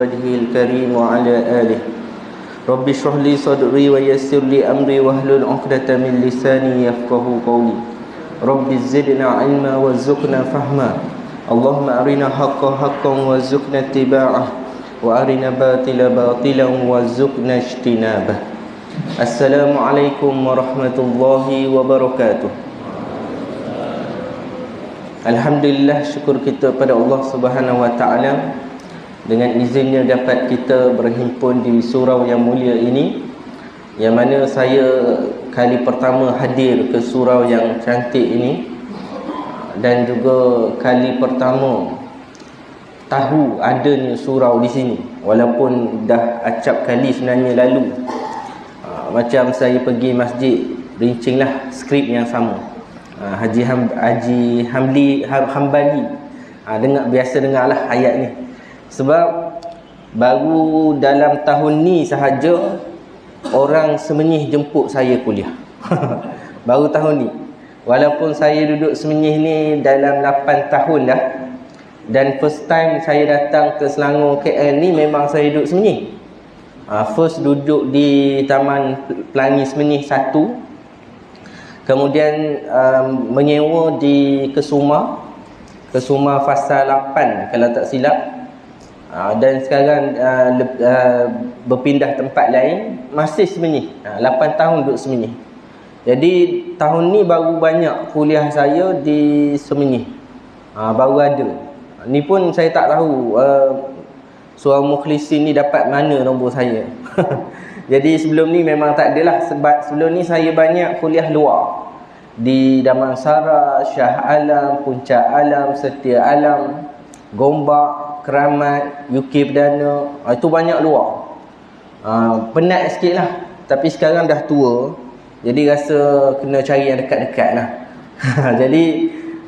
وجهه الكريم وعلى آله رب اشرح لي صدري ويسر لي أمري واحلل عقدة من لساني يفقهوا قولي رب زدنا علما وارزقنا فهما اللهم أرنا حقا حقا وارزقنا اتباعه وأرنا باطلا باطلا وارزقنا اجتنابه. Assalamualaikum warahmatullahi wabarakatuh. Alhamdulillah, syukur kita pada Allah Subhanahu wa taala, dengan izinnya dapat kita berhimpun di surau yang mulia ini, yang mana saya kali pertama hadir ke surau yang cantik ini, dan juga kali pertama tahu adanya surau di sini, walaupun dah acap kali sebenarnya lalu. Macam saya pergi masjid, rincinglah skrip yang sama. Haji Hambali biasa dengarlah ayat ni. Sebab baru dalam tahun ni sahaja orang Semenyih jemput saya kuliah. Baru tahun ni. Walaupun saya duduk Semenyih ni dalam 8 tahun dah, dan first time saya datang ke Selangor KL ni memang saya duduk Semenyih. First duduk di Taman Pelangi Semenyih 1. Kemudian menyewa di Kesuma fasa 8 kalau tak silap. Dan sekarang berpindah tempat lain, masih Semenyih. 8 tahun duduk Semenyih. Jadi tahun ni baru banyak kuliah saya di Semenyih. Baru ada. Ni pun saya tak tahu Surau Mukhlisin ni dapat mana nombor saya. Jadi sebelum ni memang tak adalah. Sebab sebelum ni saya banyak kuliah luar, di Damansara, Shah Alam, Puncak Alam, Setia Alam, Gombak, Keramat, UK Perdana. Itu banyak luar. Penat sikit lah. Tapi sekarang dah tua, jadi rasa kena cari yang dekat-dekat lah. Jadi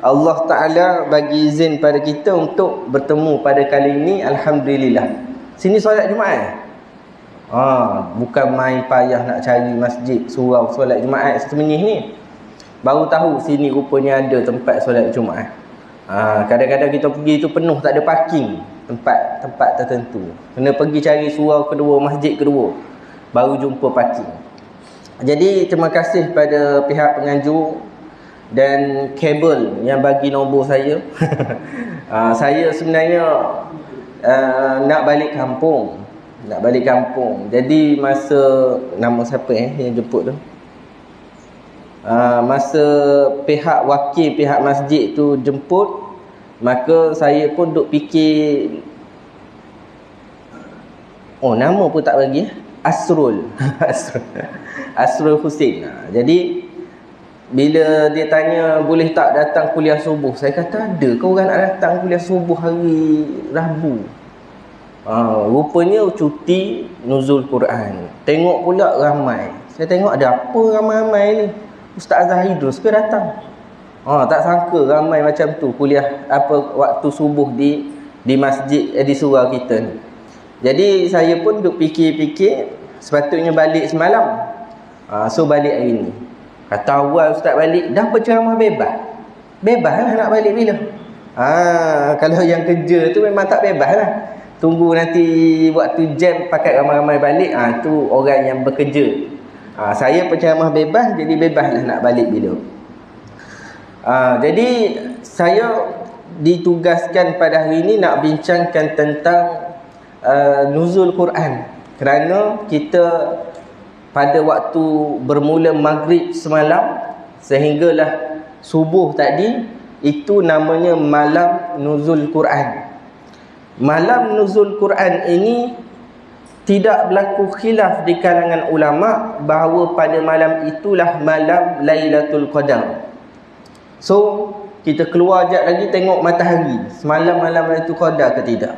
Allah Ta'ala bagi izin pada kita untuk bertemu pada kali ini. Alhamdulillah. Sini solat Jumaat. Bukan main payah nak cari masjid, surau solat Jumaat Semenyih ni. Baru tahu sini rupanya ada tempat solat Jumaat. Kadang-kadang kita pergi tu penuh, tak ada parking tempat tertentu. Kena pergi cari surau kedua, masjid kedua, baru jumpa parking. Jadi terima kasih pada pihak penganjur dan kabel yang bagi nombor saya. Saya sebenarnya nak balik kampung. Jadi masa, nama siapa yang jemput tu? Masa pihak wakil, pihak masjid tu jemput, maka saya pun duk fikir, nama pun tak bagi, Asrul. Asrul Husin. Jadi bila dia tanya boleh tak datang kuliah subuh, saya kata ada ke orang nak datang kuliah subuh hari Rabu? Rupanya cuti nuzul Quran. Tengok pula ramai. Saya tengok ada apa ramai-ramai ni? Ustaz Zahidus ke datang? Tak sangka ramai macam tu kuliah waktu subuh di masjid di surau kita ni. Jadi saya pun duk fikir-fikir, sepatutnya balik semalam. So balik hari ni. Kata awal ustaz balik, dah berceramah bebas. Bebas lah nak balik bila? Kalau yang kerja tu memang tak bebas lah. Tunggu nanti waktu jam pakai ramai-ramai balik, tu orang yang bekerja. Saya penceramah bebas, jadi bebas lah nak balik bila. Jadi saya ditugaskan pada hari ini nak bincangkan tentang nuzul Quran. Kerana kita pada waktu bermula maghrib semalam sehinggalah subuh tadi, itu namanya malam nuzul Quran. Malam nuzul Quran ini tidak berlaku khilaf di kalangan ulama bahawa pada malam itulah malam Lailatul Qadar. So kita keluar sekejap lagi tengok matahari, semalam malam Lailatul Qadar ke tidak.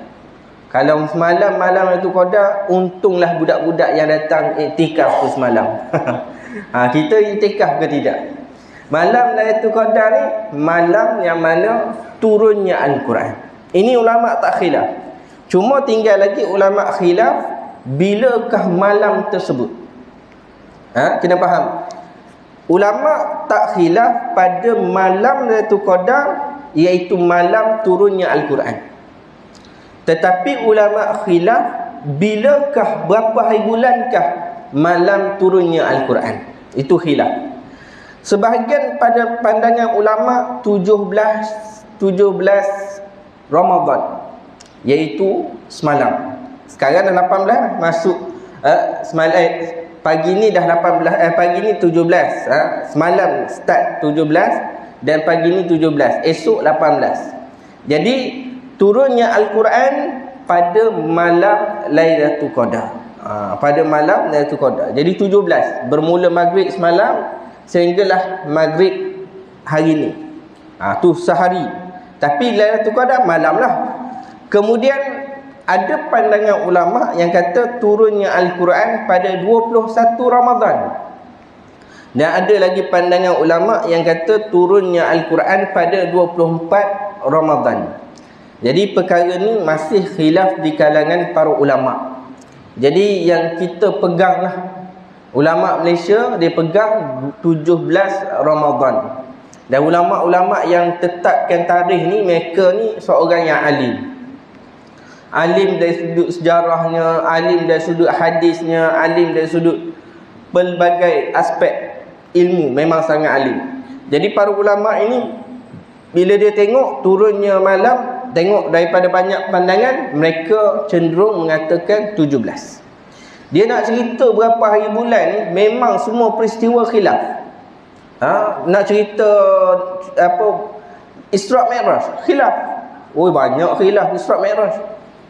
Kalau semalam malam Lailatul Qadar, untunglah budak-budak yang datang iktikaf tu semalam. Kita iktikaf ke tidak? Malam Lailatul Qadar ni malam yang mana turunnya Al-Quran. Ini ulama tak khilaf. Cuma tinggal lagi ulama khilaf bilakah malam tersebut. Kena faham. Ulama tak khilaf pada malam Lailatul Qadar, iaitu malam turunnya Al-Quran. Tetapi ulama khilaf bilakah, berapa hari bulankah malam turunnya Al-Quran. Itu khilaf. Sebahagian pada pandangan ulama 17 Ramadan, iaitu semalam. Sekarang dah 18 masuk semalam, pagi ni dah 18, pagi ni 17, semalam start 17 dan pagi ni 17, esok 18. Jadi turunnya Al-Quran pada malam Lailatul Qadar. Pada malam Lailatul Qadar. Jadi 17 bermula maghrib semalam sehinggalah maghrib hari ni. Tu sehari. Tapi Lailatul Qadar malam lah. Kemudian ada pandangan ulama yang kata turunnya Al-Quran pada 21 Ramadan. Dan ada lagi pandangan ulama yang kata turunnya Al-Quran pada 24 Ramadan. Jadi perkara ni masih khilaf di kalangan para ulama. Jadi yang kita pegang lah, ulama Malaysia dia pegang 17 Ramadan. Dan ulama-ulama yang tetapkan tarikh ni, mereka ni seorang yang alim. Alim dari sudut sejarahnya, alim dari sudut hadisnya, alim dari sudut pelbagai aspek ilmu, memang sangat alim. Jadi para ulama ini bila dia tengok turunnya malam, tengok daripada banyak pandangan, mereka cenderung mengatakan 17. Dia nak cerita berapa hari bulan ni, memang semua peristiwa khilaf. Nak cerita apa Isra' Mi'raj, khilaf. Banyak khilaf Isra' Mi'raj.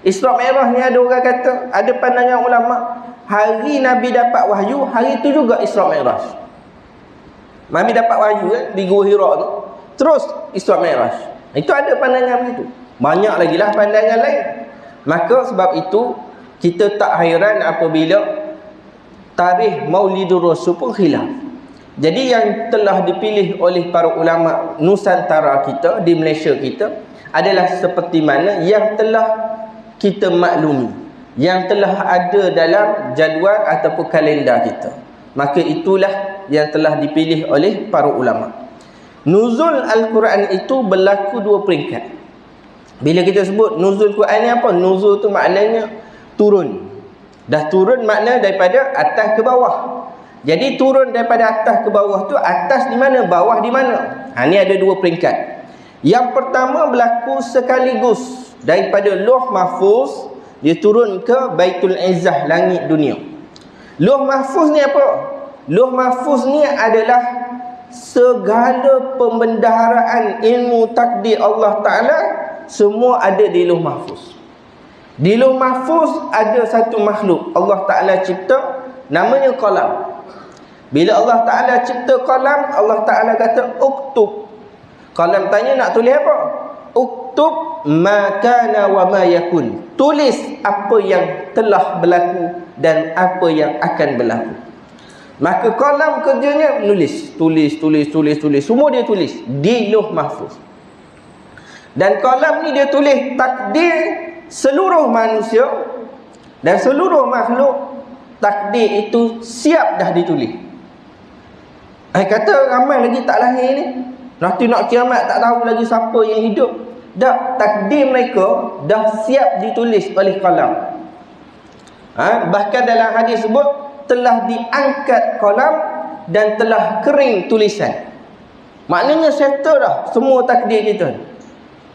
Isra' Mi'raj ni ada orang kata, ada pandangan ulama, hari Nabi dapat wahyu, hari tu juga Isra' Mi'raj. Nabi dapat wahyu di Gua Hira tu, terus Isra' Mi'raj. Itu ada pandangan begitu. Banyak lagi lah pandangan lain. Maka sebab itu kita tak hairan apabila tarikh Maulidur Rasul pun khilaf. Jadi yang telah dipilih oleh para ulama Nusantara kita, di Malaysia kita, adalah seperti mana yang telah kita maklumi, yang telah ada dalam jadual ataupun kalender kita. Maka itulah yang telah dipilih oleh para ulama. Nuzul Al-Quran itu berlaku dua peringkat. Bila kita sebut nuzul Quran ni apa? Nuzul tu maknanya turun. Dah turun makna daripada atas ke bawah. Jadi turun daripada atas ke bawah tu, atas di mana, bawah di mana. Ni ada dua peringkat. Yang pertama berlaku sekaligus daripada Lauh Mahfuz, dia turun ke Baitul Izzah, langit dunia. Lauh Mahfuz ni apa? Lauh Mahfuz ni adalah segala pembendaharaan ilmu takdir Allah Ta'ala, semua ada di Lauh Mahfuz. Di Lauh Mahfuz ada satu makhluk Allah Ta'ala cipta, namanya qalam. Bila Allah Ta'ala cipta qalam, Allah Ta'ala kata uktub. Qalam tanya nak tulis apa? Uktub ma kana wa ma yakun. Tulis apa yang telah berlaku dan apa yang akan berlaku. Maka qalam kerjanya menulis, tulis. Semua dia tulis di Lauh Mahfuz. Dan qalam ni dia tulis takdir seluruh manusia dan seluruh makhluk. Takdir itu siap dah ditulis. Kata ramai lagi tak lahir ni, nanti nak kiamat tak tahu lagi siapa yang hidup. Dah, takdir mereka dah siap ditulis oleh qalam. Bahkan dalam hadis sebut telah diangkat qalam dan telah kering tulisan. Maknanya settle dah semua takdir kita.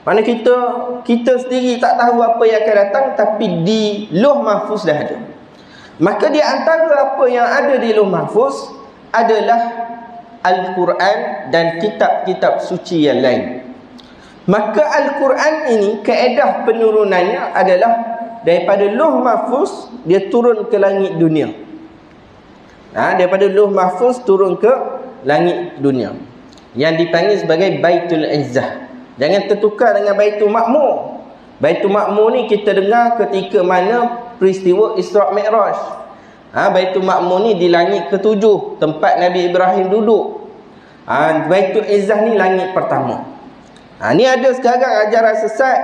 Mana kita sendiri tak tahu apa yang akan datang, tapi di Lauh Mahfuz dah ada. Maka di antara apa yang ada di Lauh Mahfuz adalah Al-Quran dan kitab-kitab suci yang lain. Maka Al-Quran ini kaedah penurunannya adalah daripada Lauh Mahfuz dia turun ke langit dunia. Daripada Lauh Mahfuz turun ke langit dunia, yang dipanggil sebagai Baitul Izzah. Jangan tertukar dengan Baitul Ma'mur. Baitul Ma'mur ni kita dengar ketika mana peristiwa Isra' Mi'raj. Baitul Ma'mur ni di langit ke-7, tempat Nabi Ibrahim duduk. Baitul Izzah ni langit pertama. Ni ada sekarang ajaran sesat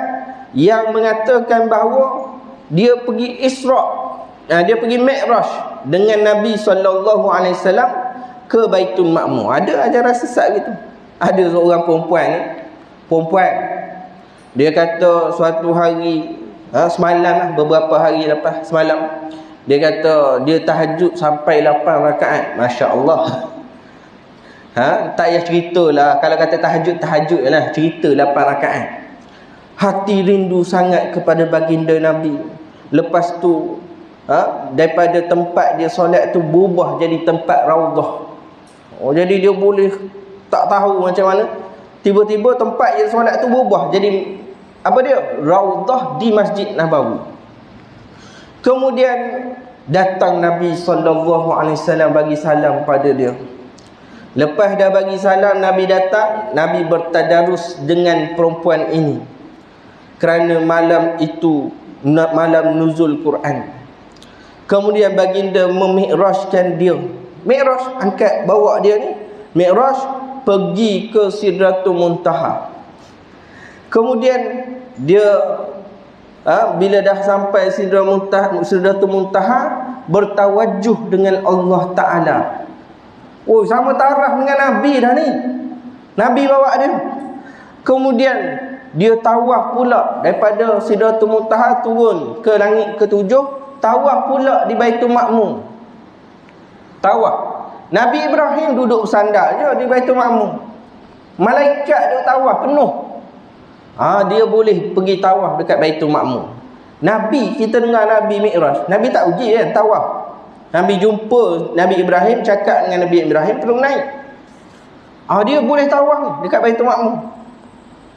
yang mengatakan bahawa dia pergi Isra', dia pergi Mi'raj dengan Nabi SAW ke Baitul Ma'mur. Ada ajaran sesat gitu. Ada seorang perempuan, dia kata suatu hari semalam lah, beberapa hari lepas semalam. Dia kata dia tahajud sampai 8 rakaat. Masya Allah. Tak payah ceritalah. Kalau kata tahajud lah, cerita 8 rakaat. Hati rindu sangat kepada baginda Nabi. Lepas tu daripada tempat dia solat tu berubah jadi tempat raudhah. Jadi dia boleh tak tahu macam mana, tiba-tiba tempat dia solat tu berubah jadi apa dia? Raudhah di Masjid Nabawi. Kemudian datang Nabi SAW bagi salam pada dia. Lepas dah bagi salam, Nabi datang, Nabi bertadarus dengan perempuan ini. Kerana malam itu malam nuzul Quran. Kemudian baginda memi'rajkan dia. Mi'raj, angkat bawa dia ni. Mi'raj pergi ke Sidratul Muntaha. Kemudian dia bila dah sampai Sidratul Muntaha, bertawajuh dengan Allah Ta'ala. Oh, sama taraf dengan Nabi dah ni. Nabi bawa dia. Kemudian dia tawaf pula daripada Sidratul Muntaha turun ke langit ketujuh. Tawaf pula di Baitul Ma'mur. Tawaf. Nabi Ibrahim duduk bersandar je di Baitul Ma'mur. Malaikat duduk tawaf penuh. Dia boleh pergi tawaf dekat Baitul Ma'mur. Nabi, kita dengar Nabi Mi'raj, Nabi tak uji kan tawaf. Nabi jumpa Nabi Ibrahim, cakap dengan Nabi Ibrahim, terus naik. Dia boleh tawaf ni dekat Baitul Ma'mur.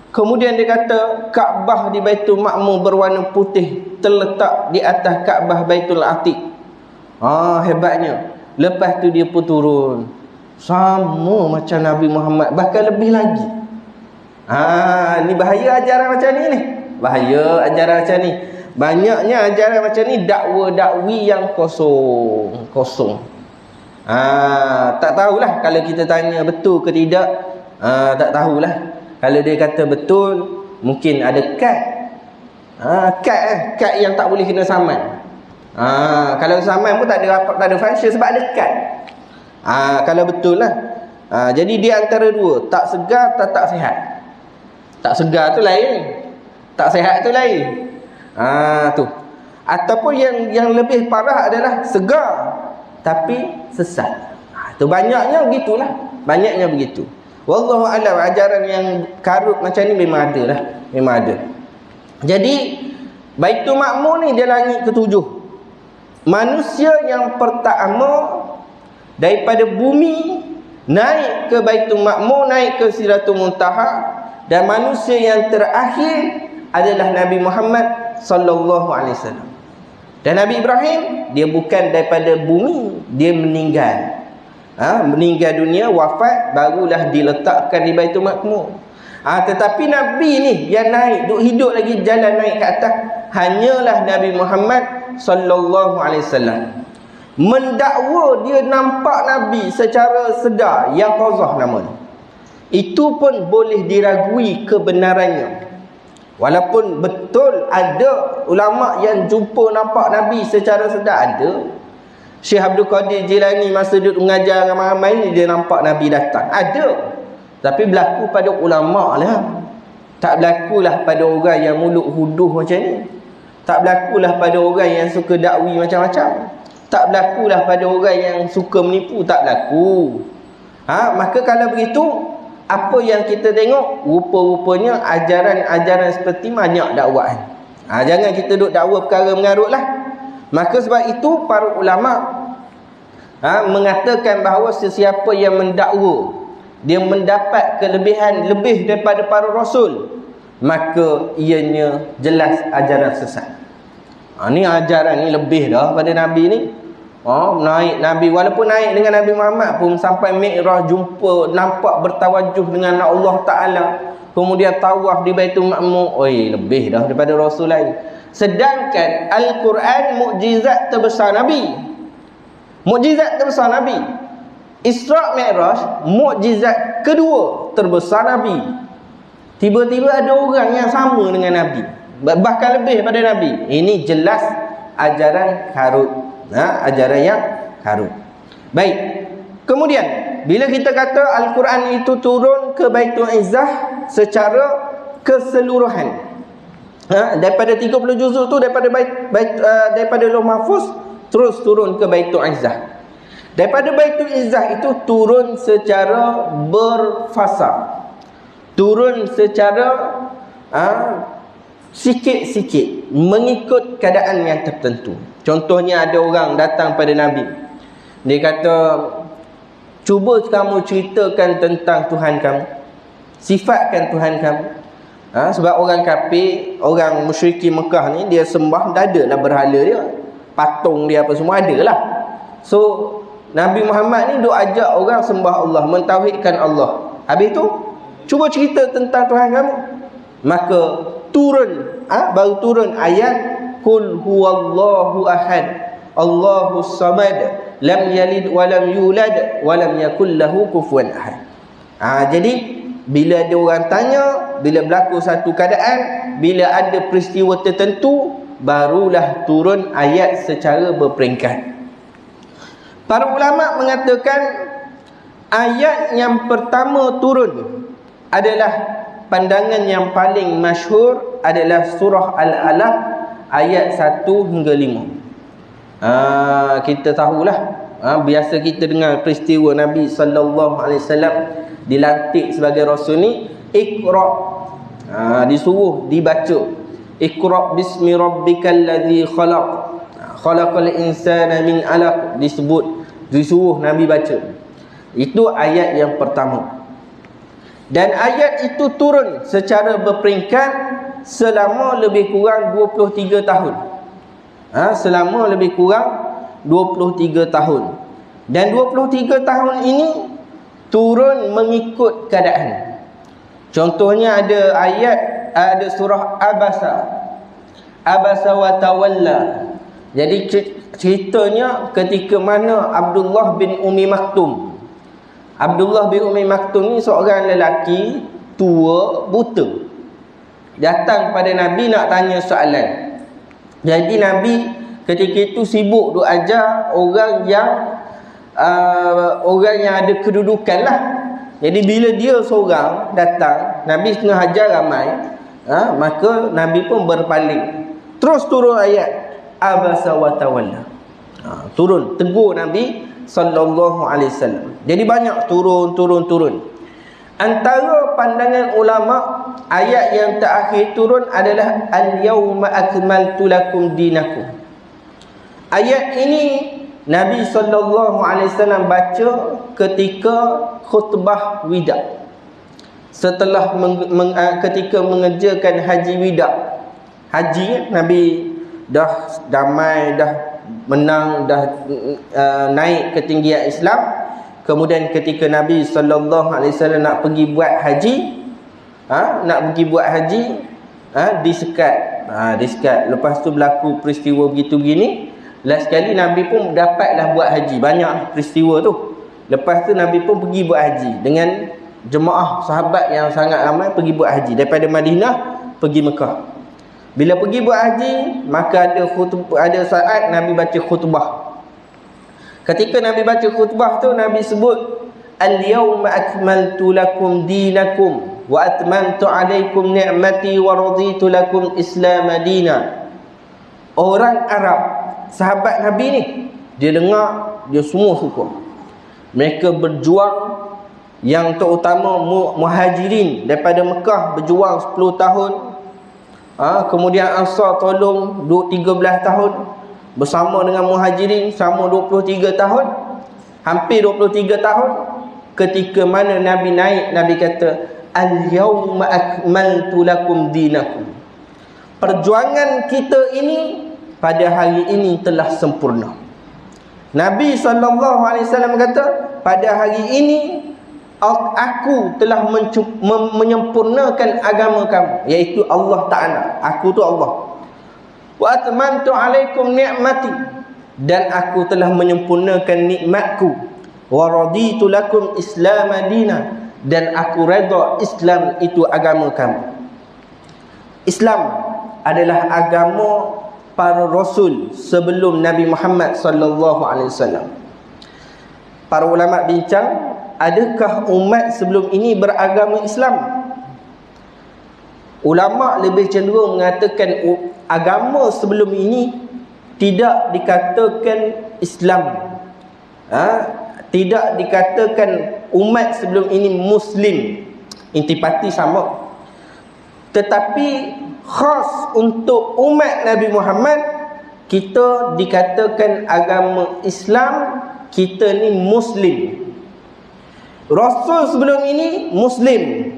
Kemudian dia kata Kaabah di Baitul Ma'mur berwarna putih terletak di atas Kaabah Baitul Atiq. Hebatnya. Lepas tu dia pun turun. Sama macam Nabi Muhammad, bahkan lebih lagi. Ni bahaya ajaran macam ni. Bahaya ajaran macam ni. Banyaknya ajaran macam ni dakwa-dakwi yang kosong. Tak tahulah kalau kita tanya betul ke tidak. Tak tahulah. Kalau dia kata betul, mungkin ada kad. Kad yang tak boleh kena saman. Kalau saman pun tak ada function sebab ada kad. Kalau betul lah. Jadi dia antara dua, tak segar tak sihat. Tak segar tu lain, tak sihat tu lain. Tu. Ataupun yang lebih parah adalah segar tapi sesat. Tu banyaknya begitulah. Banyaknya begitu. Wallahu a'lam, ajaran yang karut macam ni memang ada lah. Memang ada. Jadi Baitul Ma'mur ni dia langit ketujuh. Manusia yang pertama daripada bumi naik ke Baitul Ma'mur, naik ke Sidratul Muntaha, dan manusia yang terakhir adalah Nabi Muhammad sallallahu alaihi wasallam. Dan Nabi Ibrahim dia bukan daripada bumi, dia meninggal. Meninggal dunia, wafat, barulah diletakkan di Baitul Ma'mur. Tetapi Nabi ni yang naik, duk hidup lagi jalan naik ke atas, hanyalah Nabi Muhammad sallallahu alaihi wasallam. Mendakwa dia nampak Nabi secara sedar, yang qazah namanya. Itu pun boleh diragui kebenarannya. Walaupun betul ada ulama yang jumpa nampak Nabi secara sedar, ada. Syekh Abdul Qadir Jilani masa duduk mengajar ramai-ramai ni, dia nampak Nabi datang. Ada. Tapi berlaku pada ulama lah. Tak berlakulah pada orang yang mulut huduh macam ni. Tak berlakulah pada orang yang suka dakwi macam-macam. Tak berlakulah pada orang yang suka menipu. Tak berlaku. Maka kalau begitu, apa yang kita tengok, rupa-rupanya ajaran-ajaran seperti banyak dakwaan. Jangan kita duduk dakwa perkara mengarut lah. Maka sebab itu para ulama mengatakan bahawa sesiapa yang mendakwa, dia mendapat kelebihan lebih daripada para rasul, maka ianya jelas ajaran sesat. Ni ajaran ni lebih dah pada Nabi ni. Naik Nabi, walaupun naik dengan Nabi Muhammad pun sampai Mi'raj, jumpa, nampak bertawajuh dengan Allah Ta'ala, kemudian tawaf di Baitul Ma'mur, lebih dah daripada rasul lain. Sedangkan Al-Quran mukjizat terbesar Nabi. Mukjizat terbesar Nabi. Isra' Mi'raj mukjizat kedua terbesar Nabi. Tiba-tiba ada orang yang sama dengan Nabi, bahkan lebih daripada Nabi. Ini jelas ajaran karut. Ajaran yang karut. Baik. Kemudian bila kita kata Al-Quran itu turun ke Baitul Izzah secara keseluruhan, Daripada 30 juzuk tu, daripada daripada Lauh Mahfuz terus turun ke Baitul Izzah. Daripada Baitul Izzah itu turun secara berfasa, turun secara sikit-sikit mengikut keadaan yang tertentu. Contohnya ada orang datang pada Nabi, dia kata, cuba kamu ceritakan tentang Tuhan kamu, sifatkan Tuhan kamu. Sebab orang kafir, orang musyrikin Mekah ni, dia sembah, dah ada lah berhala dia, patung dia apa semua ada lah. So Nabi Muhammad ni duk ajak orang sembah Allah, mentauhidkan Allah. Habis tu cuba cerita tentang Tuhan kamu. Maka turun, baru turun ayat Qul huwallahu ahad Allahus samad lam yalid walam yulad walam yakul lahu kufuwan ahad. Jadi bila ada orang tanya, bila berlaku satu keadaan, bila ada peristiwa tertentu, barulah turun ayat secara berperingkat. Para ulama mengatakan ayat yang pertama turun adalah, pandangan yang paling masyhur adalah surah Al-Alaq ayat 1 hingga 5. Kita tahulah, biasa kita dengar peristiwa Nabi SAW dilantik sebagai rasul ni, Iqra, disuruh dibaca, Iqra bismi rabbikal ladzi khalaq khalaqal insana min alaq, disuruh Nabi baca. Itu ayat yang pertama. Dan ayat itu turun secara berperingkat selama lebih kurang 23 tahun. Selama lebih kurang 23 tahun. Dan 23 tahun ini turun mengikut keadaan. Contohnya ada ayat, ada surah Abasa wa Tawalla. Jadi ceritanya ketika mana Abdullah bin Umi Maktum. Abdullah bin Umi Maktum ni seorang lelaki tua, buta, datang pada Nabi nak tanya soalan. Jadi Nabi ketika itu sibuk duk ajar orang yang ada kedudukan lah. Jadi bila dia seorang datang, Nabi tengah ajar ramai, maka Nabi pun berpaling. Terus turun ayat Abasa wa Tawalla. Turun tegur Nabi sallallahu alaihi wasallam. Jadi banyak turun. Antara pandangan ulama, ayat yang terakhir turun adalah al-yauma akmaltu lakum dinakum. Ayat ini Nabi sallallahu alaihi wasallam baca ketika khutbah wida. Setelah ketika mengerjakan haji wida. Haji, Nabi dah damai, dah menang, dah naik ketinggian Islam. Kemudian ketika Nabi sallallahu alaihi wasallam nak pergi buat haji, disekat. Lepas tu berlaku peristiwa begitu begini. Last sekali Nabi pun dapatlah buat haji. Banyak peristiwa tu. Lepas tu Nabi pun pergi buat haji dengan jemaah sahabat yang sangat ramai, pergi buat haji daripada Madinah pergi Mekah. Bila pergi buat haji, maka ada saat Nabi baca khutbah. Ketika Nabi baca khutbah tu, Nabi sebut al-yawma akmaltu lakum dinakum wa atmamtu alaikum ni'mati wa raditu lakum Islam madina. Orang Arab, sahabat Nabi ni, dia dengar, dia semua suka. Mereka berjuang, yang terutama muhajirin daripada Mekah berjuang 10 tahun. Kemudian Ansar tolong 13 tahun. Bersama dengan muhajirin sama 23 tahun. Hampir 23 tahun. Ketika mana Nabi naik, Nabi kata al-yawma akmaltu lakum dinakum. Perjuangan kita ini pada hari ini telah sempurna. Nabi SAW kata, pada hari ini aku telah menyempurnakan agama kamu, iaitu Allah Ta'ala. Aku tu Allah. Wa atmamtu alaikum ni'mati, dan aku telah menyempurnakan nikmatku. Wa raditu lakum Islam madina, dan aku redha Islam itu agama kamu. Islam adalah agama para rasul sebelum Nabi Muhammad sallallahu alaihi wasallam. Para ulama bincang, adakah umat sebelum ini beragama Islam? Ulama lebih cenderung mengatakan agama sebelum ini tidak dikatakan Islam. Tidak dikatakan umat sebelum ini Muslim. Intipati sama. Tetapi khas untuk umat Nabi Muhammad, kita dikatakan agama Islam, kita ni Muslim. Rasul sebelum ini Muslim,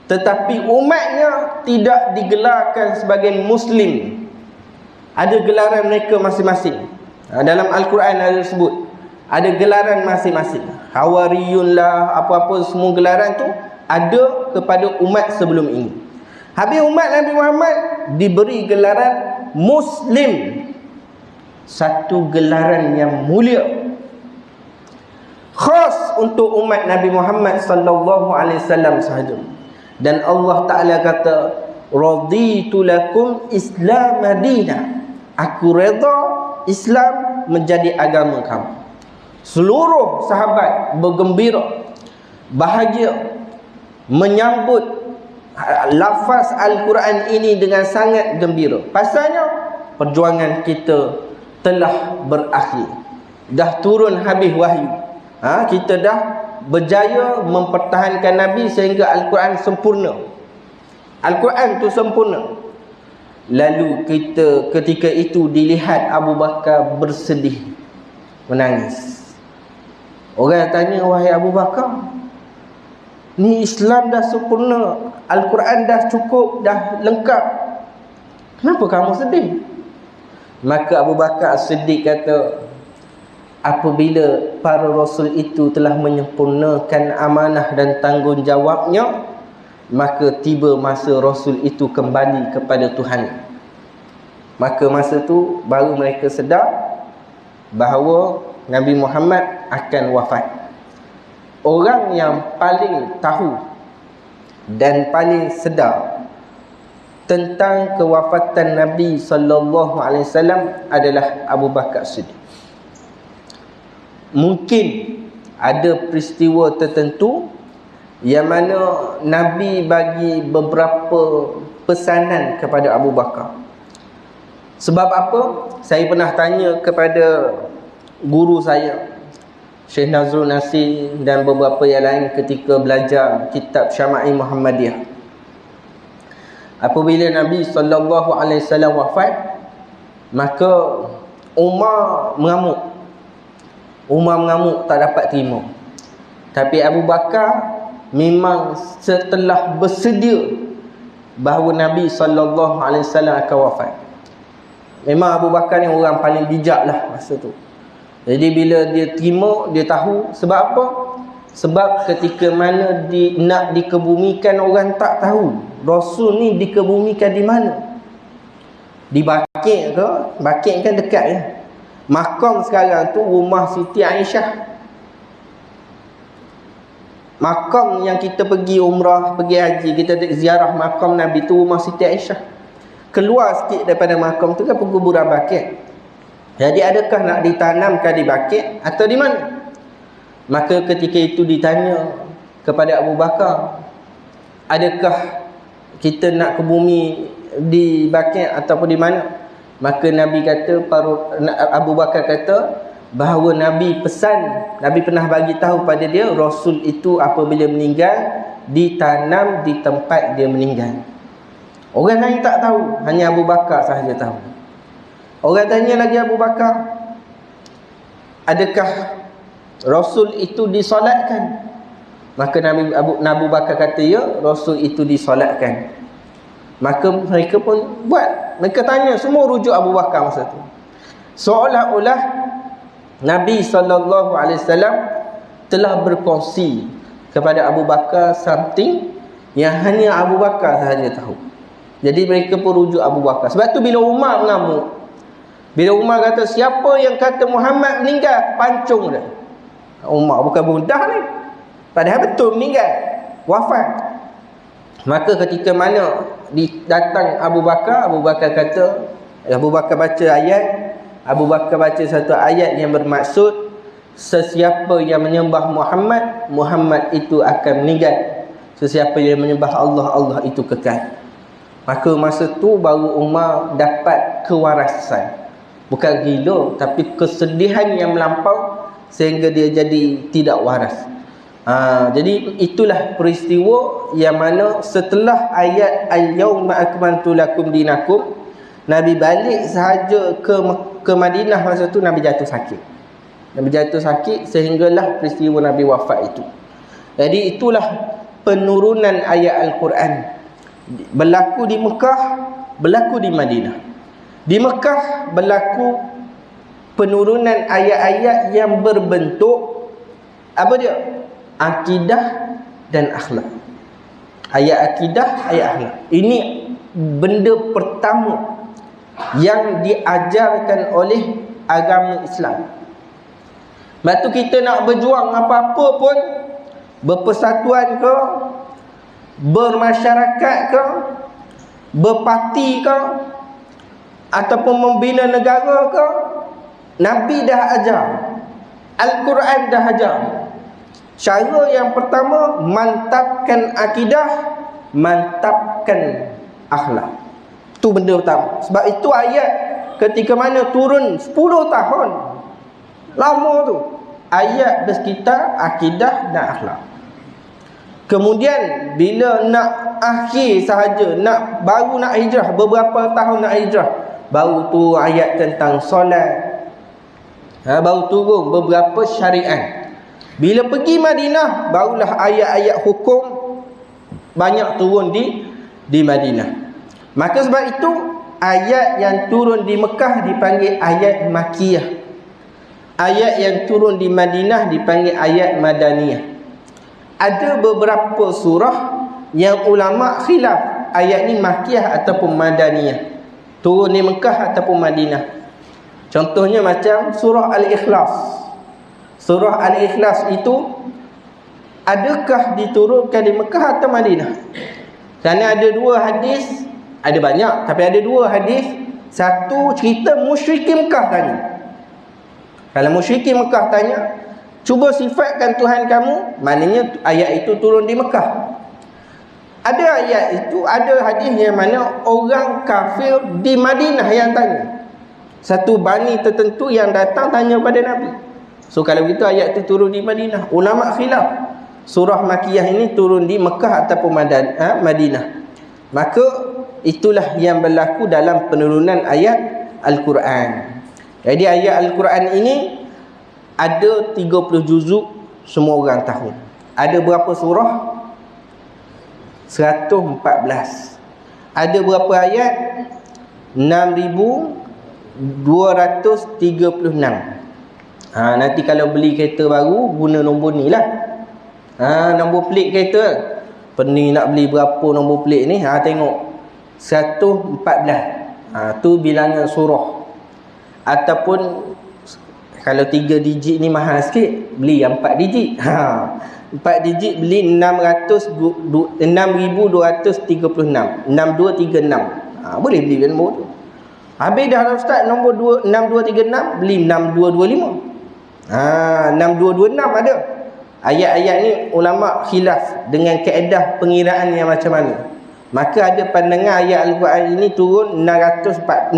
tetapi umatnya tidak digelarkan sebagai Muslim. Ada gelaran mereka masing-masing. Dalam Al-Quran ada sebut, ada gelaran masing-masing. Hawariyun lah, apa-apa semua gelaran tu ada kepada umat sebelum ini. Habis umat Nabi Muhammad diberi gelaran Muslim, satu gelaran yang mulia, khas untuk umat Nabi Muhammad sallallahu alaihi wasallam sahaja. Dan Allah Ta'ala kata, raditu lakum Islam madinah, aku redha Islam menjadi agama kamu. Seluruh sahabat bergembira, bahagia, menyambut lafaz Al-Quran ini dengan sangat gembira. Pasalnya perjuangan kita telah berakhir, dah turun habis wahyu. Kita dah berjaya mempertahankan Nabi sehingga Al-Quran sempurna. Al-Quran tu sempurna. Lalu kita ketika itu dilihat Abu Bakar bersedih, menangis. Orang tanya, wahai Abu Bakar, ni Islam dah sempurna, Al-Quran dah cukup, dah lengkap, kenapa kamu sedih? Maka Abu Bakar As-Siddiq kata, apabila para Rasul itu telah menyempurnakan amanah dan tanggungjawabnya, maka tiba masa Rasul itu kembali kepada Tuhan. Maka masa tu baru mereka sedar bahawa Nabi Muhammad akan wafat. Orang yang paling tahu dan paling sedar tentang kewafatan Nabi sallallahu alaihi wasallam adalah Abu Bakar Siddiq. Mungkin ada peristiwa tertentu yang mana Nabi bagi beberapa pesanan kepada Abu Bakar. Sebab apa? Saya pernah tanya kepada guru saya, Syekh Nazrul Nasir, dan beberapa yang lain ketika belajar kitab Syama'il Muhammadiyah. Apabila Nabi sallallahu alaihi wasallam wafat, maka Umar mengamuk. Umar mengamuk, tak dapat terima. Tapi Abu Bakar memang setelah bersedia bahawa Nabi sallallahu alaihi wasallam akan wafat. Memang Abu Bakar ni orang paling bijak lah masa tu. Jadi bila dia terima, dia tahu. Sebab apa? Sebab ketika mana nak dikebumikan, orang tak tahu Rasul ni dikebumikan di mana. Di Baqi' ke? Baqi' kan dekat ya. Makam sekarang tu rumah Siti Aisyah. Makam yang kita pergi umrah, pergi haji, kita ziarah makam Nabi tu rumah Siti Aisyah. Keluar sikit daripada makam tu kan penguburan Baqi'. Jadi adakah nak ditanamkan di Baqi' atau di mana? Maka ketika itu ditanya kepada Abu Bakar, adakah kita nak ke bumi di Baqi' ataupun di mana? Maka Nabi kata, Abu Bakar kata bahawa Nabi pesan, Nabi pernah bagi tahu pada dia, Rasul itu apabila meninggal ditanam di tempat dia meninggal. Orang lain tak tahu, hanya Abu Bakar sahaja tahu. Orang tanya lagi Abu Bakar, adakah Rasul itu disolatkan? Maka Abu Bakar kata, ya, Rasul itu disolatkan. Maka mereka pun buat, mereka tanya, semua rujuk Abu Bakar masa tu. Seolah-olah Nabi SAW telah berkongsi kepada Abu Bakar something yang hanya Abu Bakar sahaja tahu. Jadi mereka pun rujuk Abu Bakar. Sebab tu bila Umar mengamuk, bila Umar kata, siapa yang kata Muhammad meninggal, pancung dia. Umar bukan budak ni, padahal betul meninggal, wafat. Maka ketika mana datang Abu Bakar, Abu Bakar kata, Abu Bakar baca ayat, Abu Bakar baca satu ayat yang bermaksud, sesiapa yang menyembah Muhammad, Muhammad itu akan meninggal. Sesiapa yang menyembah Allah, Allah itu kekal. Maka masa tu baru Umar dapat kewarasan. Bukan gila, tapi kesedihan yang melampau sehingga dia jadi tidak waras. Jadi itulah peristiwa yang mana setelah ayat al-yawma akmaltu lakum dinakum, Nabi balik sahaja ke Madinah masa tu Nabi jatuh sakit. Nabi jatuh sakit sehinggalah peristiwa Nabi wafat itu. Jadi itulah penurunan ayat Al-Quran. Berlaku di Mekah, berlaku di Madinah. Di Mekah berlaku penurunan ayat-ayat yang berbentuk apa dia? Akidah dan akhlak. Ayat akidah, ayat akhlak. Ini benda pertama yang diajarkan oleh agama Islam. Lepas tu kita nak berjuang apa-apa pun, berpersatuan ke, bermasyarakat ke, berparti ke, ataupun membina negara ke, Nabi dah ajar, Al-Quran dah ajar. Cara yang pertama, mantapkan akidah, mantapkan akhlak. Itu benda pertama. Sebab itu ayat ketika mana turun 10 tahun lama tu, ayat bersekitar akidah dan akhlak. Kemudian bila nak akhir sahaja, baru nak hijrah, beberapa tahun nak hijrah, baru tu ayat tentang solat. Baru turun beberapa syariat. Bila pergi Madinah, barulah ayat-ayat hukum banyak turun di Madinah. Maka sebab itu ayat yang turun di Mekah dipanggil ayat Makiyah. Ayat yang turun di Madinah dipanggil ayat Madaniyah. Ada beberapa surah yang ulama khilaf ayat ni Makiyah ataupun Madaniyah, turun di Mekah ataupun Madinah. Contohnya macam surah Al-Ikhlas. Surah Al-Ikhlas itu adakah diturunkan di Mekah atau Madinah? Kerana ada dua hadis, ada banyak tapi ada dua hadis. Satu cerita musyrikin Mekah tanya. Kalau musyrikin Mekah tanya, cuba sifatkan Tuhan kamu, maknanya ayat itu turun di Mekah. Ada ayat itu, ada hadis yang mana orang kafir di Madinah yang tanya. Satu bani tertentu yang datang tanya pada Nabi. So kalau begitu ayat itu turun di Madinah. Ulama khilaf, surah Makiyah ini turun di Mekah ataupun Madinah. Maka itulah yang berlaku dalam penurunan ayat Al-Quran. Jadi ayat Al-Quran ini ada 30 juzuk, semua orang tahu. Ada berapa surah? 114. Ada berapa ayat? 6236. Nanti kalau beli kereta baru, guna nombor ni lah. Nombor plate kereta. Pening nak beli berapa nombor plate ni? Tengok 114. Tu bilangan surah. Ataupun kalau 3 digit ni mahal sikit, beli yang 4 digit. 4 digit beli 6236. 6236. Boleh beli nombor tu. Habis dah Ustaz nombor 6236, beli 6225. 6226 ada. Ayat-ayat ni ulama khilaf dengan kaedah pengiraan yang macam mana. Maka ada pandangan ayat Al-Quran ini turun 6014.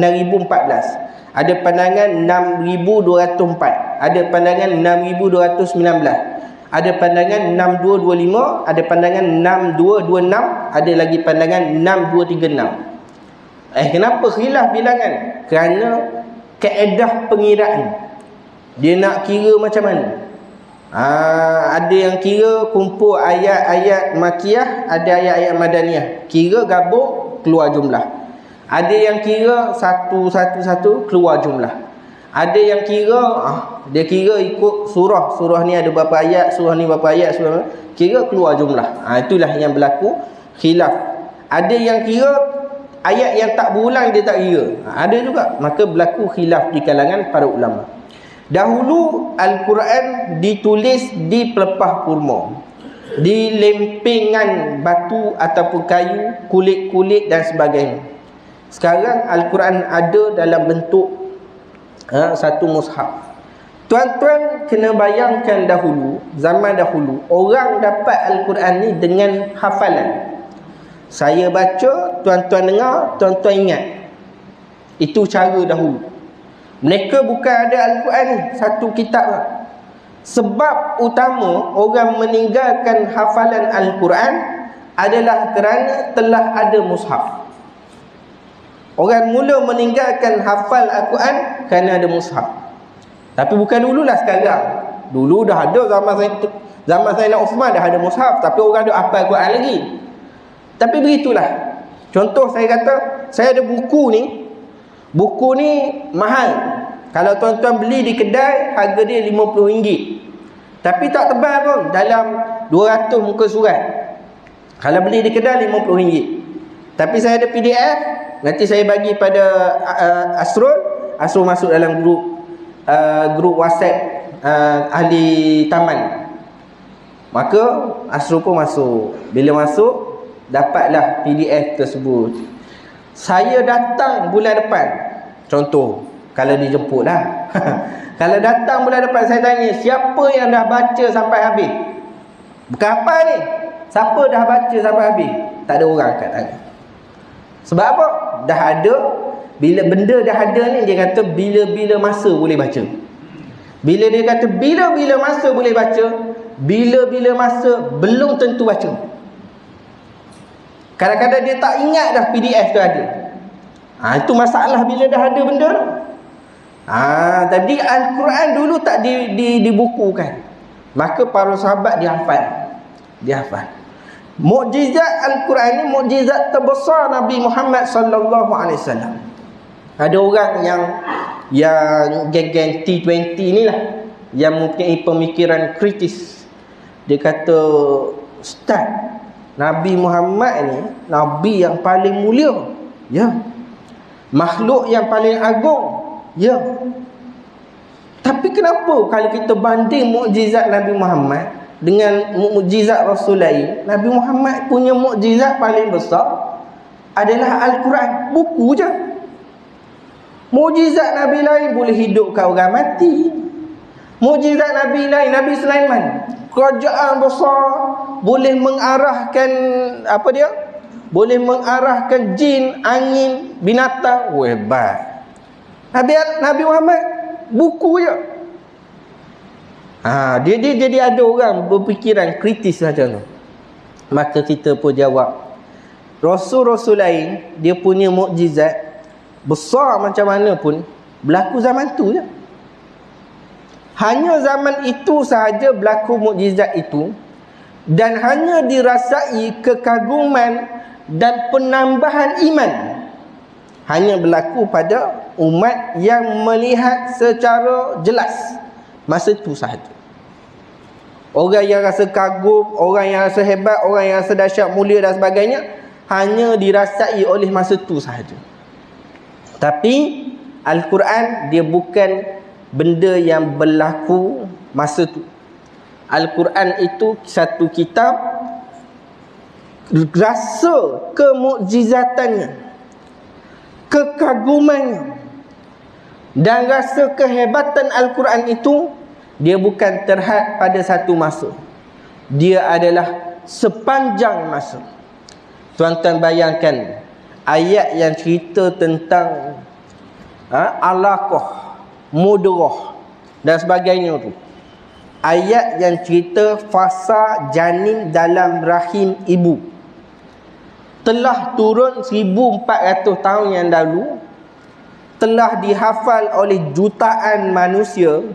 Ada pandangan 6204. Ada pandangan 6219. Ada pandangan 6225. Ada pandangan 6226. Ada lagi pandangan 6236. Kenapa khilaf bilangan? Kerana kaedah pengiraan. Dia nak kira macam mana? Ada yang kira kumpul ayat-ayat Makiyah, ada ayat-ayat Madaniyah. Kira gabung, keluar jumlah. Ada yang kira satu-satu keluar jumlah. Ada yang kira dia kira ikut surah. Surah ni ada berapa ayat, surah ni berapa ayat, surah ni, kira keluar jumlah. Itulah yang berlaku khilaf. Ada yang kira ayat yang tak berulang dia tak kira. Ada juga. Maka berlaku khilaf di kalangan para ulama. Dahulu Al-Quran ditulis di pelepah kurma, di lempengan batu ataupun kayu, kulit-kulit dan sebagainya. Sekarang Al-Quran ada dalam bentuk satu mushaf. Tuan-tuan kena bayangkan dahulu, zaman dahulu, orang dapat Al-Quran ni dengan hafalan. Saya baca, tuan-tuan dengar, tuan-tuan ingat. Itu cara dahulu. Mereka bukan ada Al-Quran ni, satu kitab lah. Sebab utama orang meninggalkan hafalan Al-Quran adalah kerana telah ada mushaf. Orang mula meninggalkan hafal Al-Quran kerana ada mushaf. Tapi bukan dululah sekarang. Dulu dah ada, zaman Sayyidina Uthman dah ada mushaf, tapi orang ada hafal Al-Quran lagi. Tapi begitulah. Contoh saya kata, saya ada buku ni. Buku ni mahal. Kalau tuan-tuan beli di kedai, harga dia RM50. Tapi tak tebal pun, dalam 200 muka surat. Kalau beli di kedai RM50. Tapi saya ada PDF, nanti saya bagi pada Asrul. Asrul masuk dalam grup WhatsApp ahli taman. Maka Asrul pun masuk. Bila masuk, dapatlah PDF tersebut. Saya datang bulan depan. Contoh, kalau dijemput lah. Kalau datang bulan depan, saya tanya, siapa yang dah baca sampai habis? Bukan apa ni? Siapa dah baca sampai habis? Tak ada orang kat tangan. Sebab apa? Dah ada. Bila benda dah ada ni, dia kata bila-bila masa boleh baca. Bila dia kata bila-bila masa boleh baca, bila-bila masa belum tentu baca. Kadang-kadang dia tak ingat dah PDF tu ada. Itu masalah bila dah ada benda tu. Tadi Al-Quran dulu tak dibukukan. Maka para sahabat dihafal. Mukjizat Al-Quran ni mukjizat terbesar Nabi Muhammad sallallahu alaihi wasallam. Ada orang yang geng-geng T20 ni lah, yang mempunyai pemikiran kritis. Dia kata, Ustaz, Nabi Muhammad ni Nabi yang paling mulia. Ya. Makhluk yang paling agung. Ya. Tapi kenapa kalau kita banding mukjizat Nabi Muhammad dengan mukjizat Rasul lain, Nabi Muhammad punya mukjizat paling besar adalah Al-Quran, buku je. Mukjizat Nabi lain boleh hidupkan orang mati. Mukjizat Nabi lain, Nabi Sulaiman, kerajaan besar, boleh mengarahkan boleh mengarahkan jin, angin, binatang. Hebat. Nabi Muhammad buku je. Dia jadi ada orang berfikiran kritis macam tu. Maka kita pun jawab, Rasul-Rasul lain dia punya mukjizat besar macam mana pun berlaku zaman tu je. Hanya zaman itu sahaja berlaku mukjizat itu, dan hanya dirasai kekaguman dan penambahan iman hanya berlaku pada umat yang melihat secara jelas masa itu sahaja. Orang yang rasa kagum, orang yang rasa hebat, orang yang rasa dahsyat, mulia dan sebagainya hanya dirasai oleh masa itu sahaja. Tapi Al-Quran dia bukan benda yang berlaku masa itu. Al-Quran itu satu kitab, rasa kemukjizatannya, kekagumannya dan rasa kehebatan Al-Quran itu, dia bukan terhad pada satu masa. Dia adalah sepanjang masa. Tuan-tuan bayangkan ayat yang cerita tentang alaqah, mudrah dan sebagainya tu. Ayat yang cerita fasa janin dalam rahim ibu telah turun 1400 tahun yang lalu, telah dihafal oleh jutaan manusia.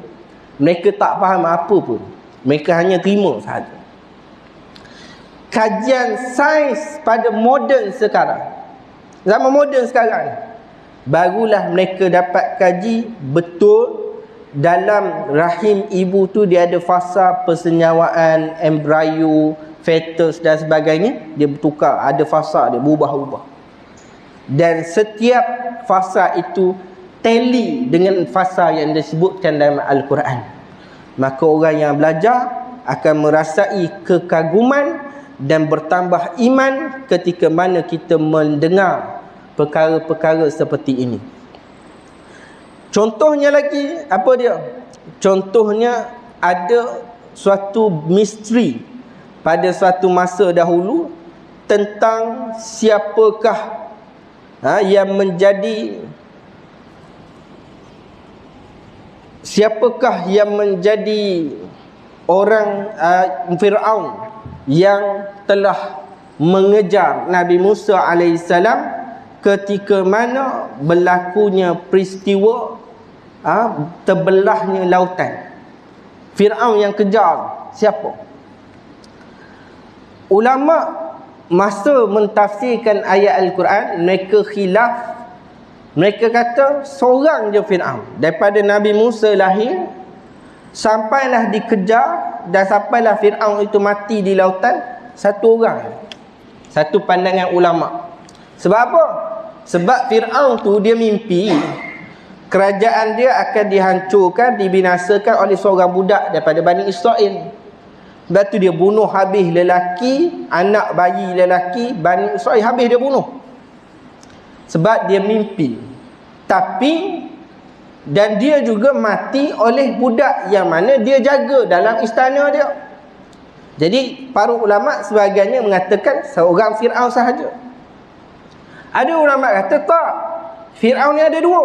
Mereka tak faham apa pun, mereka hanya terima sahaja. Kajian sains pada moden sekarang, zaman moden sekarang, barulah mereka dapat kaji betul dalam rahim ibu tu dia ada fasa persenyawaan, embryo, fetus dan sebagainya. Dia bertukar, ada fasa dia berubah-ubah, dan setiap fasa itu tally dengan fasa yang disebutkan dalam Al-Quran. Maka orang yang belajar akan merasai kekaguman dan bertambah iman ketika mana kita mendengar perkara-perkara seperti ini. Contohnya lagi, apa dia? Contohnya ada suatu misteri pada suatu masa dahulu tentang siapakah yang menjadi orang Fir'aun yang telah mengejar Nabi Musa alaihissalam ketika mana berlakunya peristiwa terbelahnya lautan. Fir'aun yang kejar siapa? Ulama masa mentafsirkan ayat Al-Quran, mereka khilaf. Mereka kata seorang je Fir'aun. Daripada Nabi Musa lahir sampailah dikejar dan sampailah Fir'aun itu mati di lautan, satu orang. Satu pandangan ulama. Sebab apa? Sebab Fir'aun tu dia mimpi kerajaan dia akan dihancurkan, dibinasakan oleh seorang budak daripada Bani Israel. Sebab tu dia bunuh habis lelaki, anak bayi lelaki Bani Israel habis dia bunuh. Sebab dia mimpi. Tapi dan dia juga mati oleh budak yang mana dia jaga dalam istana dia. Jadi para ulama sebagainya mengatakan seorang Fir'aun sahaja. Ada ulama kata tak, Fir'aun ni ada dua.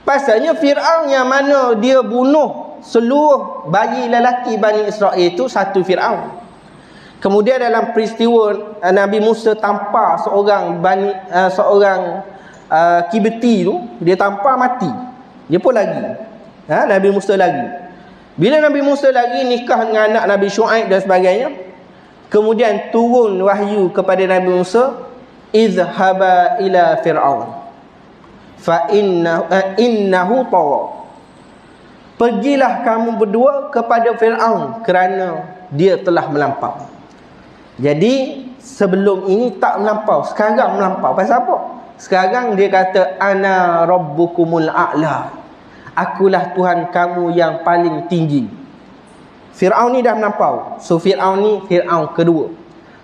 Pasalnya Fir'aun yang mana dia bunuh seluruh bayi lelaki Bani Israel itu satu Fir'aun. Kemudian dalam peristiwa Nabi Musa tampar seorang Kibti tu, dia tampar mati. Dia pun lagi. Nabi Musa lagi. Bila Nabi Musa lagi nikah dengan anak Nabi Syuaib dan sebagainya, kemudian turun wahyu kepada Nabi Musa, izhaba ila Fir'aun fa innahu tagha. Pergilah kamu berdua kepada Fir'aun kerana dia telah melampau. Jadi sebelum ini tak melampau, sekarang melampau. Pasal apa? Sekarang dia kata ana rabbukumul a'la. Akulah Tuhan kamu yang paling tinggi. Fir'aun ni dah melampau. So Fir'aun ni Fir'aun kedua.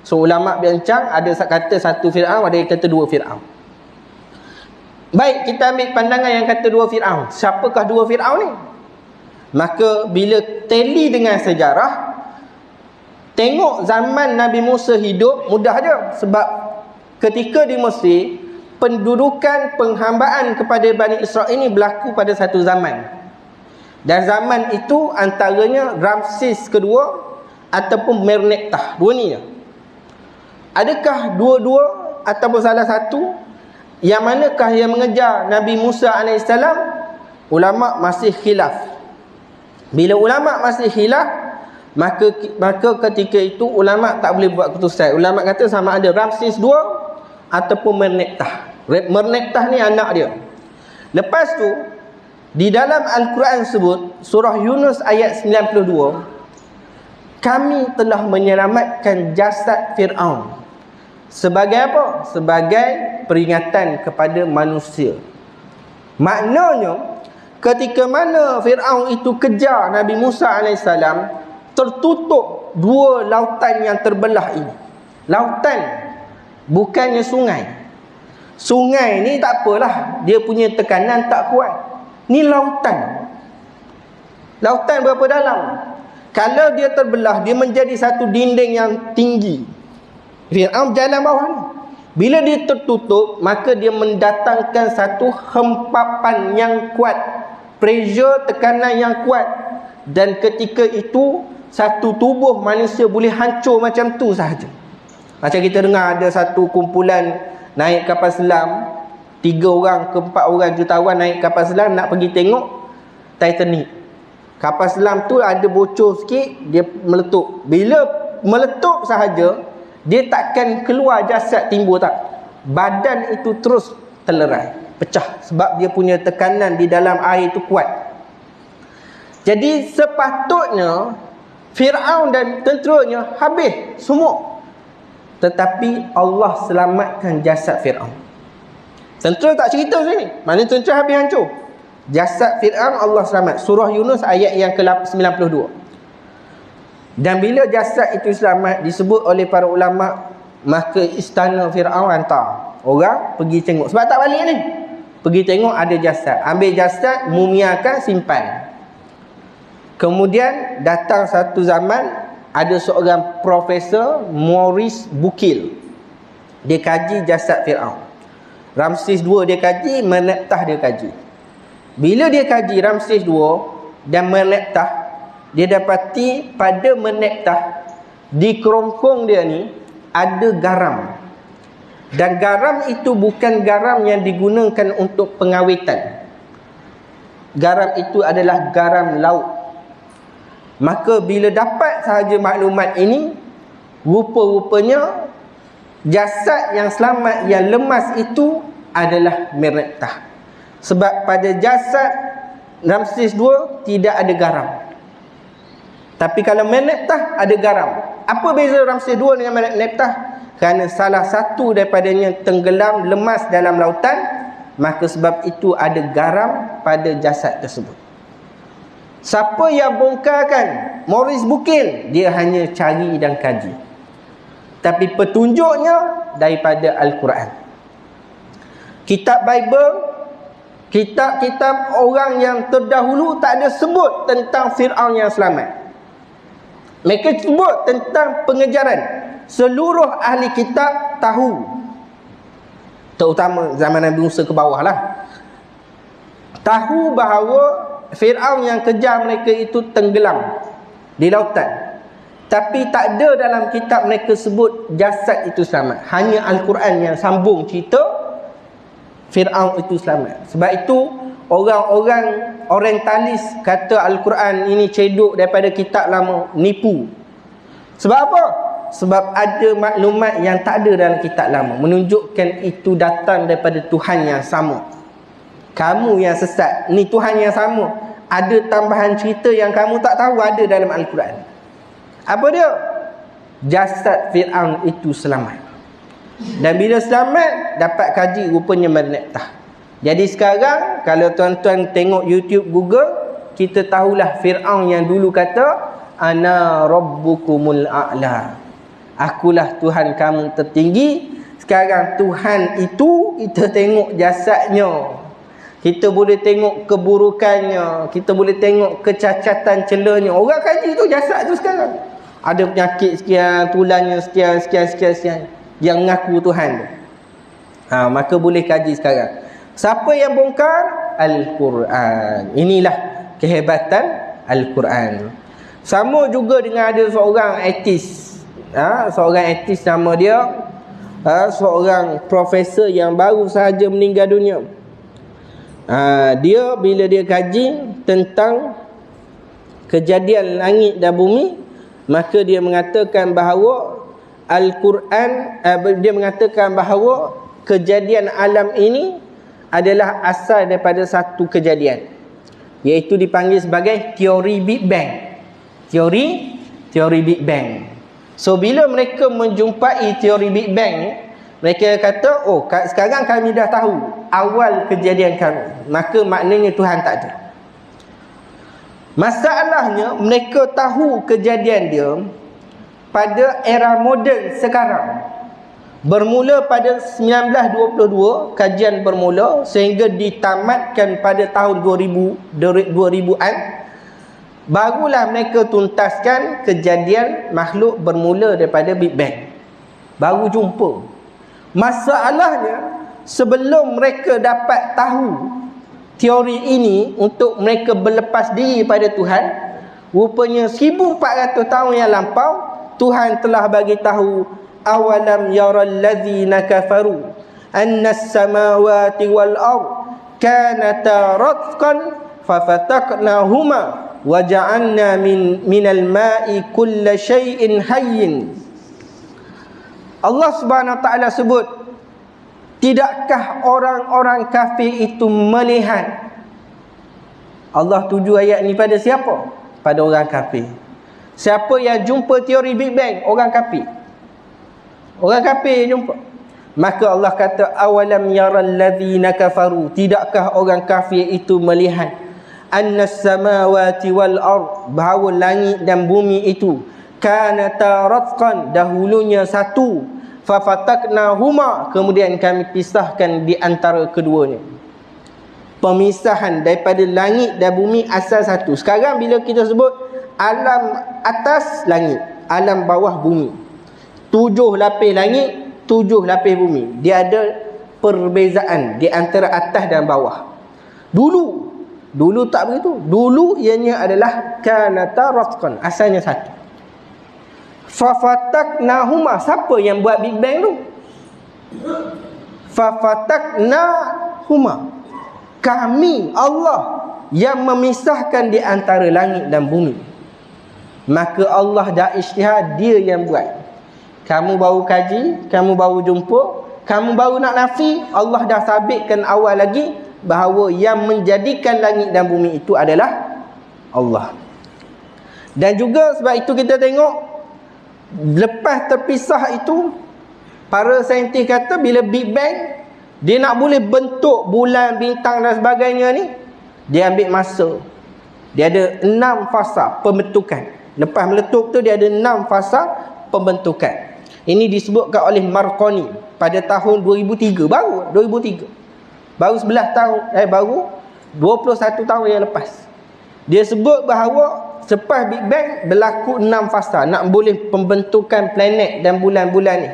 So ulama bincang, ada kata satu Fir'aun, ada yang kata dua Fir'aun. Baik, kita ambil pandangan yang kata dua Fir'aun. Siapakah dua Fir'aun ni? Maka bila teli dengan sejarah, tengok zaman Nabi Musa hidup, mudah je. Sebab ketika di Mesir, pendudukan penghambaan kepada Bani Israel ini berlaku pada satu zaman. Dan zaman itu antaranya Ramses kedua ataupun Merneptah. Dua ni je. Adakah dua-dua ataupun salah satu? Yang manakah yang mengejar Nabi Musa AS? Ulama masih khilaf. Bila ulama masih khilaf, maka ketika itu ulama tak boleh buat keputusan. Ulama kata sama ada Ramses II ataupun Merneptah. Merneptah ni anak dia. Lepas tu di dalam Al-Quran sebut surah Yunus ayat 92, kami telah menyelamatkan jasad Fir'aun. Sebagai apa? Sebagai peringatan kepada manusia. Maknanya ketika mana Fir'aun itu kejar Nabi Musa AS, tertutup dua lautan yang terbelah ini. Lautan, bukannya sungai. Sungai ni tak apalah, dia punya tekanan tak kuat. Ni lautan. Lautan berapa dalam? Kalau dia terbelah, dia menjadi satu dinding yang tinggi. Fir'aun jalan bawah ni. Bila dia tertutup, maka dia mendatangkan satu hempapan yang kuat, pressure, tekanan yang kuat. Dan ketika itu satu tubuh manusia boleh hancur macam tu sahaja. Macam kita dengar ada satu kumpulan naik kapal selam, 3 orang ke 4 orang jutawan naik kapal selam nak pergi tengok Titanic. Kapal selam tu ada bocor sikit, dia meletup. Bila meletup sahaja, dia takkan keluar jasad timbul tak. Badan itu terus terlerai, pecah. Sebab dia punya tekanan di dalam air itu kuat. Jadi sepatutnya Fir'aun dan tenteranya habis semua. Tetapi Allah selamatkan jasad Fir'aun. Tentera tak cerita sini. Mana tentera habis hancur. Jasad Fir'aun Allah selamat. Surah Yunus ayat yang ke-92. Dan bila jasad itu selamat, disebut oleh para ulama, maka istana Fir'aun hantar orang pergi tengok. Sebab tak balik ni. Pergi tengok ada jasad. Ambil jasad, mumiakan, simpan. Kemudian datang satu zaman, ada seorang profesor, Maurice Bucaille. dia kaji jasad Fir'aun. Ramses II dia kaji, Menektah dia kaji. Bila dia kaji Ramses II dan Menektah, dia dapati pada Menektah di kerongkong dia ni ada garam. Dan garam itu bukan garam yang digunakan untuk pengawetan. Garam itu adalah garam laut. Maka bila dapat sahaja maklumat ini, rupa-rupanya jasad yang selamat, yang lemas itu adalah Menektah. Sebab pada jasad Ramses II tidak ada garam. Tapi kalau Menektah ada garam. Apa beza Ramses II dengan Menektah? Kerana salah satu daripadanya tenggelam, lemas dalam lautan, maka sebab itu ada garam pada jasad tersebut. Siapa yang bongkarkan? Maurice Bucaille. Dia hanya cari dan kaji. Tapi petunjuknya daripada Al-Quran. Kitab Bible, kitab-kitab orang yang terdahulu tak ada sebut tentang Fir'aun yang selamat. Mereka sebut tentang pengejaran. Seluruh ahli kitab tahu, terutama zaman Nabi Musa ke bawah lah, tahu bahawa Fir'aun yang kejar mereka itu tenggelam di lautan. Tapi tak ada dalam kitab mereka sebut jasad itu selamat. Hanya Al-Quran yang sambung cerita Fir'aun itu selamat. Sebab itu orang-orang orientalis kata Al-Quran ini cedok daripada kitab lama, nipu. Sebab apa? Sebab ada maklumat yang tak ada dalam kitab lama, menunjukkan itu datang daripada Tuhan yang sama. Kamu yang sesat, ni Tuhan yang sama. Ada tambahan cerita yang kamu tak tahu ada dalam Al-Quran. Apa dia? Jasad Fir'aun itu selamat. Dan bila selamat, dapat kaji rupanya Menektah. Jadi sekarang kalau tuan-tuan tengok YouTube, Google, kita tahulah Fir'aun yang dulu kata ana rabbukumul a'la, akulah Tuhan kamu tertinggi. Sekarang Tuhan itu kita tengok jasadnya, kita boleh tengok keburukannya, kita boleh tengok kecacatan celanya. Orang kaji tu jasad tu sekarang. Ada penyakit sekian, tulangnya sekian, yang mengaku Tuhan tu. Maka boleh kaji sekarang. Siapa yang bongkar? Al-Quran. Inilah kehebatan Al-Quran. Sama juga dengan ada seorang etis. Seorang etis nama dia, seorang profesor yang baru sahaja meninggal dunia. Dia bila dia kaji tentang kejadian langit dan bumi, maka dia mengatakan bahawa Al-Quran, dia mengatakan bahawa kejadian alam ini adalah asal daripada satu kejadian, iaitu dipanggil sebagai teori Big Bang. Teori Big Bang. So bila mereka menjumpai teori Big Bang ni, mereka kata, oh sekarang kami dah tahu awal kejadian kami, maka maknanya Tuhan tak ada. Masalahnya mereka tahu kejadian dia pada era moden sekarang. Bermula pada 1922 kajian bermula sehingga ditamatkan pada tahun 2000-an. Barulah mereka tuntaskan kejadian makhluk bermula daripada Big Bang. Baru jumpa. Masalahnya sebelum mereka dapat tahu teori ini untuk mereka berlepas diri pada Tuhan, rupanya 1400 tahun yang lampau Tuhan telah bagi tahu, awalam yaral ladzina kafaru annas samawati wal ard kanata ratqan fafataknahuma waja'alna minal ma'i kulla syai'in hayyin. Allah Subhanahu wa taala sebut, tidakkah orang-orang kafir itu melihat? Allah tuju ayat ni pada siapa? Pada orang kafir. Siapa yang jumpa teori Big Bang? Orang kafir. Orang kafir yang jumpa. Maka Allah kata, awalam yaral ladzina kafaru, tidakkah orang kafir itu melihat annas samawati wal ard, bahawa langit dan bumi itu kanata ratqan, dahulunya satu, fafataknahuma, kemudian kami pisahkan di antara keduanya. Pemisahan daripada langit dan bumi asal satu. Sekarang bila kita sebut alam atas langit, alam bawah bumi, 7 lapis langit, 7 tujuh lapis bumi. Dia ada perbezaan di antara atas dan bawah. Dulu tak begitu. Dulu ianya adalah kanata ratqan, asalnya satu. Fafataknahuma, siapa yang buat Big Bang tu? Fafataknahuma, kami, Allah, yang memisahkan di antara langit dan bumi. Maka Allah dah isytihad, dia yang buat. Kamu baru kaji, kamu baru jumpa, kamu baru nak nafi, Allah dah sabitkan awal lagi bahawa yang menjadikan langit dan bumi itu adalah Allah. Dan juga sebab itu kita tengok, lepas terpisah itu, para saintis kata bila Big Bang, dia nak boleh bentuk bulan, bintang dan sebagainya ni, dia ambil masa. Dia ada 6 fasa pembentukan. Lepas meletup tu dia ada 6 fasa pembentukan. Ini disebutkan oleh Marconi pada tahun 2003. Baru 2003. Baru 11 tahun, baru 21 tahun yang lepas. Dia sebut bahawa selepas Big Bang berlaku 6 fasa. Nak boleh pembentukan planet dan bulan-bulan ni.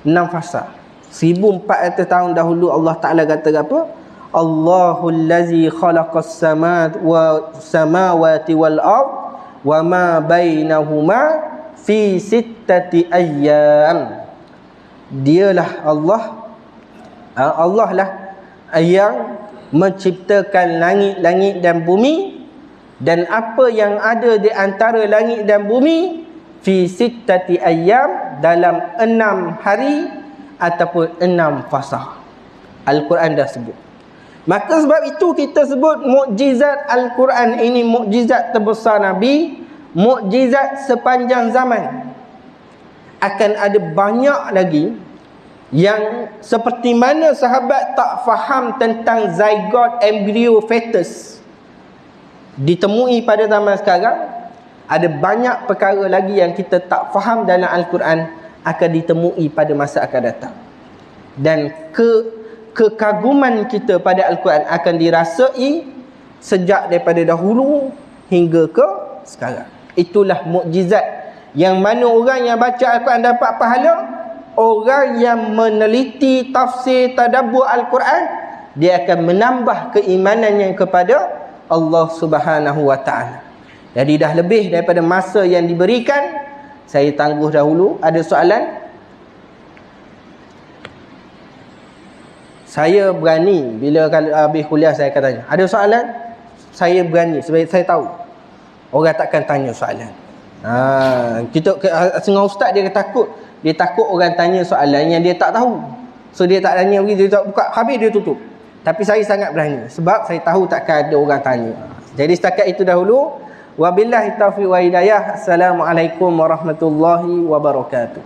6 fasa. 1400 tahun dahulu Allah Ta'ala kata apa? Allahul ladzi khalaqas samawati wal ard wa ma bainahuma fi sittati ayyam. Dialah Allah, Allah lah yang menciptakan langit-langit dan bumi, dan apa yang ada di antara langit dan bumi fi sittati ayyam, dalam 6 hari ataupun 6 fasa. Al-Quran dah sebut. Maka sebab itu kita sebut mukjizat Al-Quran ini mukjizat terbesar Nabi, mukjizat sepanjang zaman. Akan ada banyak lagi yang seperti mana sahabat tak faham tentang zygote, embrio, fetus ditemui pada zaman sekarang. Ada banyak perkara lagi yang kita tak faham dalam Al-Quran akan ditemui pada masa akan datang. Dan kekaguman kita pada Al-Quran akan dirasai sejak daripada dahulu hingga ke sekarang. Itulah mukjizat yang mana orang yang baca Al-Quran dapat pahala. Orang yang meneliti tafsir tadabbur Al-Quran, dia akan menambah keimanannya kepada Allah Subhanahu wa ta'ala. Jadi dah lebih daripada masa yang diberikan, saya tangguh dahulu. Ada soalan? Saya berani bila kalau habis kuliah saya akan tanya. Ada soalan? Saya berani sebab saya tahu orang takkan tanya soalan. Kita setengah ustaz dia takut. Dia takut orang tanya soalan yang dia tak tahu. So dia tak tanya, dia tak buka, habis dia tutup. Tapi saya sangat berani sebab saya tahu takkan ada orang tanya. Jadi setakat itu dahulu. Wabillahi taufiq wa hidayah. Assalamualaikum warahmatullahi wabarakatuh.